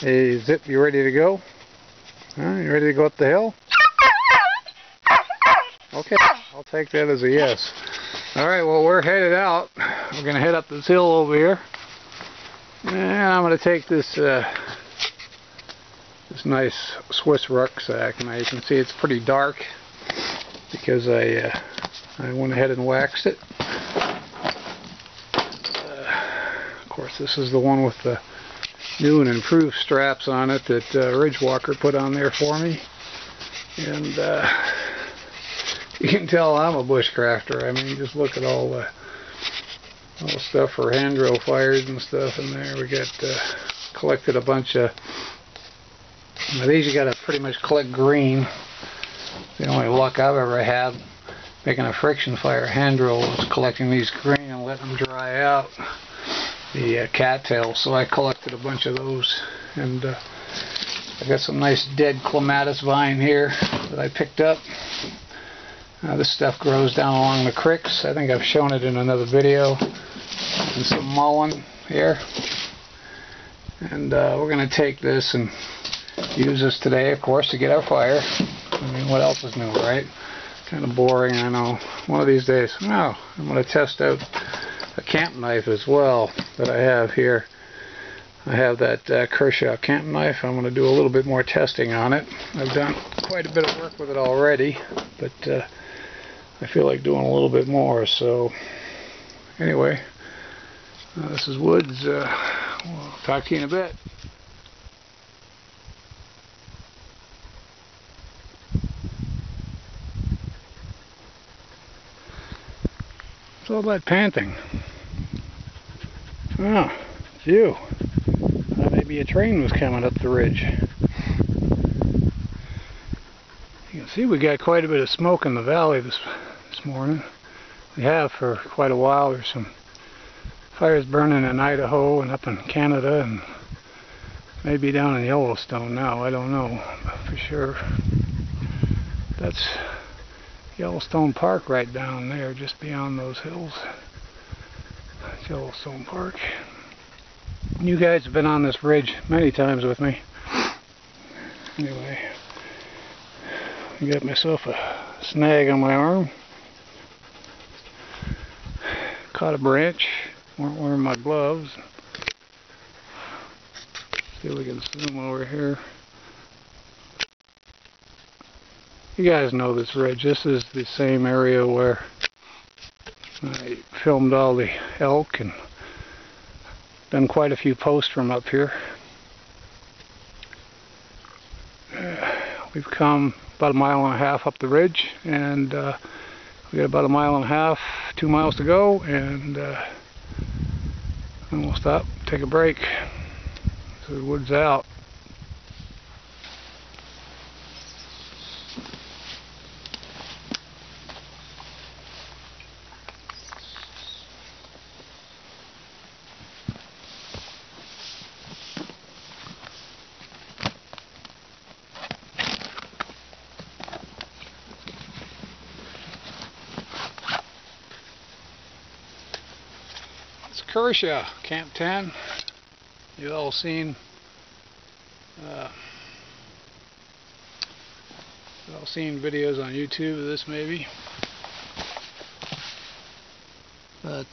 Hey, Zip, you ready to go? You ready to go up the hill? Okay, I'll take that as a yes. Alright, well, we're headed out. We're going to head up this hill over here. And I'm going to take this this nice Swiss rucksack. And as you can see, it's pretty dark because I went ahead and waxed it. Of course, this is the one with the new and improved straps on it that Ridgewalker put on there for me. And you can tell I'm a bushcrafter. I mean, just look at all the stuff for hand drill fires and stuff in there. We got collected a bunch of these. You got to pretty much collect green. The only luck I've ever had making a friction fire hand drill was collecting these green and letting them dry out, the cattails. So I collected a bunch of those, and I got some nice dead clematis vine here that I picked up. This stuff grows down along the creeks. I think I've shown it in another video. And some mullein here. And we're going to take this and use this today, of course, to get our fire. I mean, what else is new, right? Kind of boring, I know. One of these days, I'm going to test out a camp knife as well that I have here. I have that Kershaw camp knife. I'm going to do a little bit more testing on it. I've done quite a bit of work with it already, but I feel like doing a little bit more. So anyway, this is Woods. We'll talk to you in a bit. What's all that panting? Oh, it's you. Thought maybe a train was coming up the ridge. You can see we got quite a bit of smoke in the valley this morning. We have for quite a while. There's some fires burning in Idaho and up in Canada and maybe down in Yellowstone now. I don't know for sure. That's Yellowstone Park right down there, just beyond those hills. That's Yellowstone Park. You guys have been on this ridge many times with me. Anyway, I got myself a snag on my arm. Caught a branch. Weren't wearing my gloves. See if we can zoom over here. You guys know this ridge. This is the same area where I filmed all the elk and done quite a few posts from up here. We've come about 1.5 miles up the ridge, and we got about 1.5 miles, 2 miles to go, and we'll stop, take a break. So the Woods out. Kershaw, Camp 10. You've all seen videos on YouTube of this maybe. But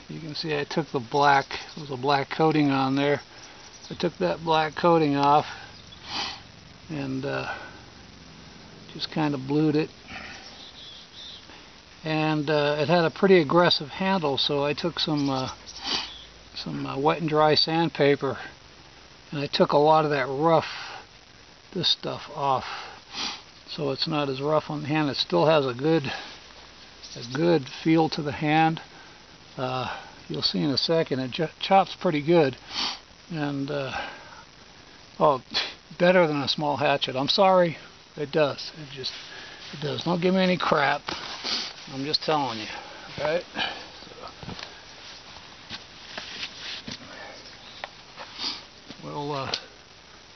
you can see I took the black, there was a black coating on there. I took that black coating off and just kind of blued it. And it had a pretty aggressive handle, so I took some wet and dry sandpaper, and I took a lot of that rough, this stuff off, so it's not as rough on the hand. It still has a good feel to the hand. You'll see in a second. It chops pretty good, and oh, better than a small hatchet. I'm sorry, it does. It does. Don't give me any crap. I'm just telling you, okay? So, we'll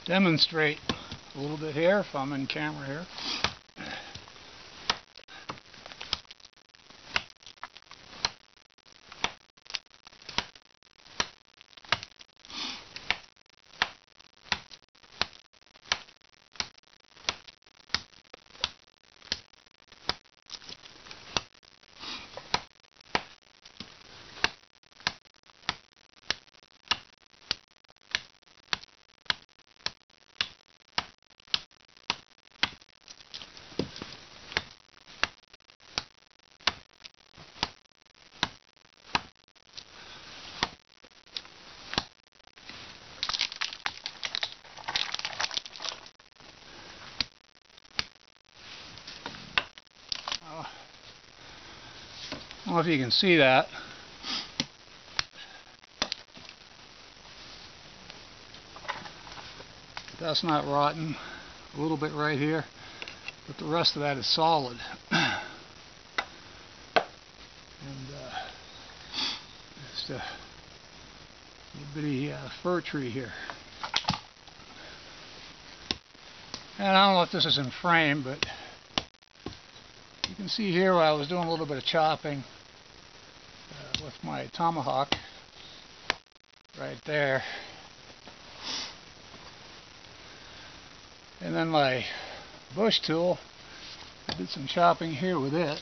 demonstrate a little bit here if I'm in camera here. don't know if you can see that. That's not rotten. A little bit right here, but the rest of that is solid. And just a little bitty fir tree here. And I don't know if this is in frame, but you can see here I was doing a little bit of chopping with my tomahawk right there. And then my bush tool, I did some chopping here with it.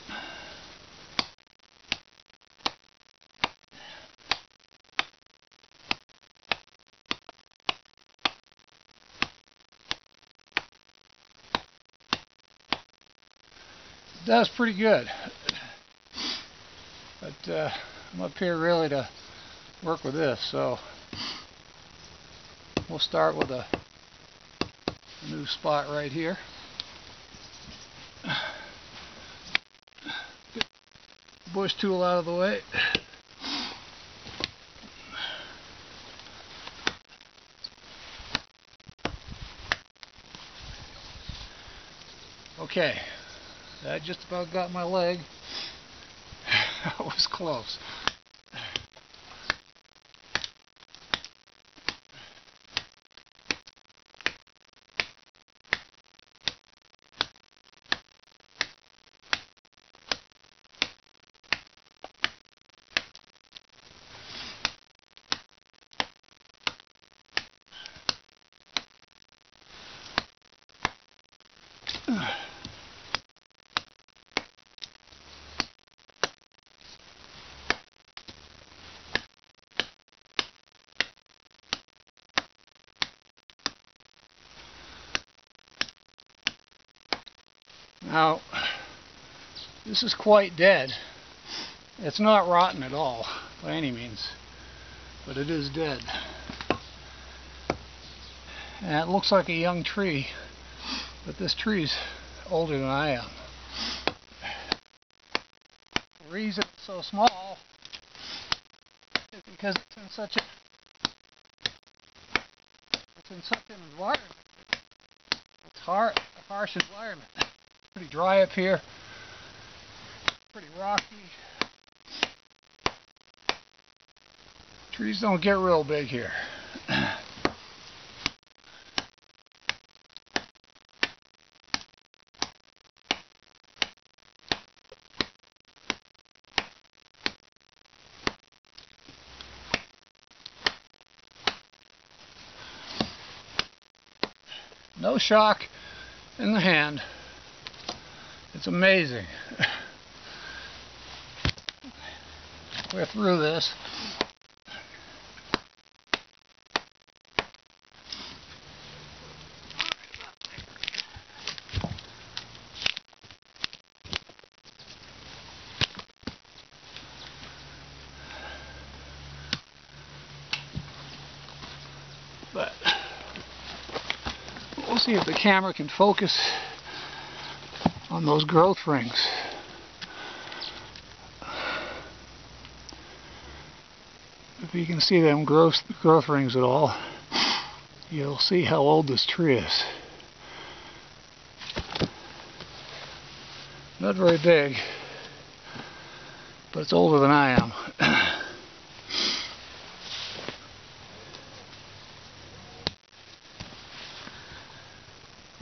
It does pretty good. But I'm up here really to work with this, so we'll start with a new spot right here. Get the bush tool out of the way. Okay, that just about got my leg. That was close. Now, this is quite dead. It's not rotten at all, by any means, but it is dead. And it looks like a young tree, but this tree's older than I am. The reason it's so small is because it's in such an environment. It's a harsh environment. Pretty dry up here, pretty rocky. Trees don't get real big here. No shock in the hand. It's amazing. We're through this. But we'll see if the camera can focus on those growth rings. If you can see them growth rings at all, you'll see how old this tree is. Not very big, but it's older than I am.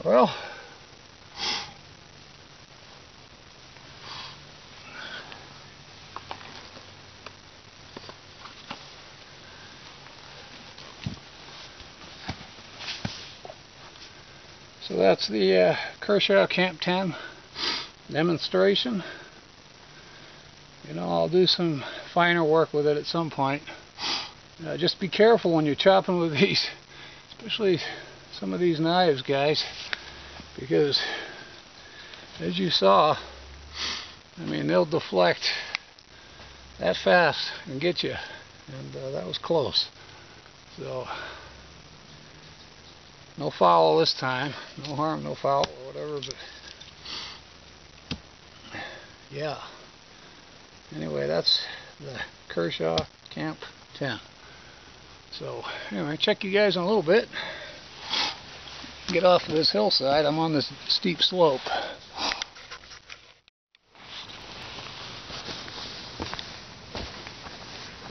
Well, so that's the Kershaw Camp 10 demonstration. You know, I'll do some finer work with it at some point. Just be careful when you're chopping with these, especially some of these knives, guys, because as you saw, I mean, they'll deflect that fast and get you, and that was close. So no foul this time, no harm, no foul, or whatever, but yeah. Anyway, that's the Kershaw Camp 10. So anyway, check you guys in a little bit. Get off of this hillside. I'm on this steep slope.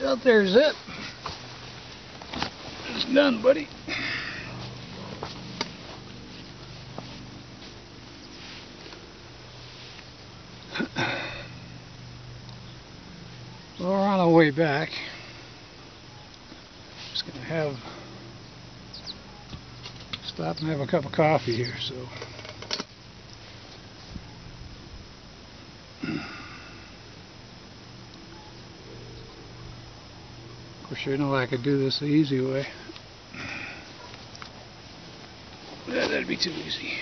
Out there's it. It's done, buddy. Well, we're on our way back. Just gonna stop and have a cup of coffee here, so. Of course, you know I could do this the easy way. That'd be too easy.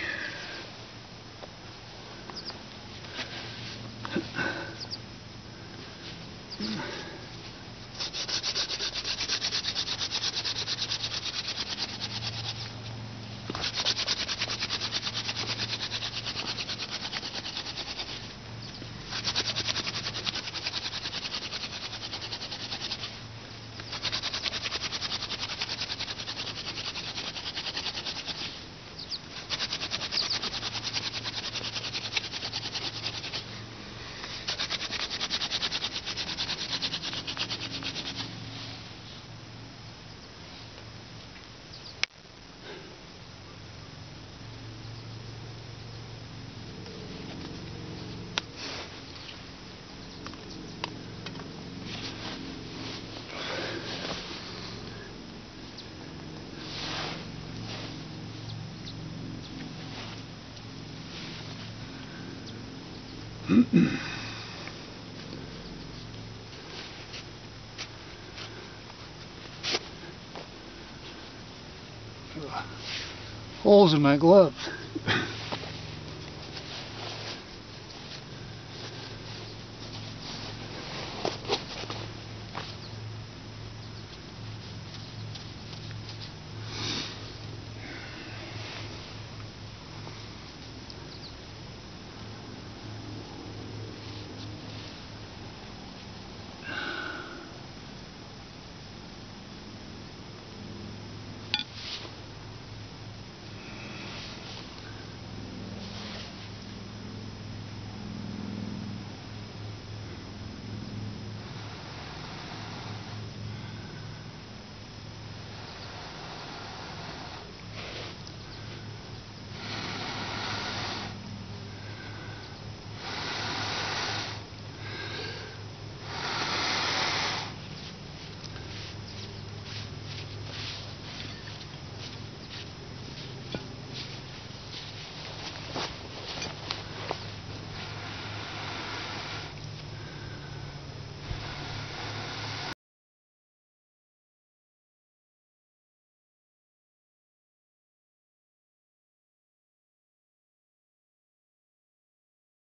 Holes in my gloves.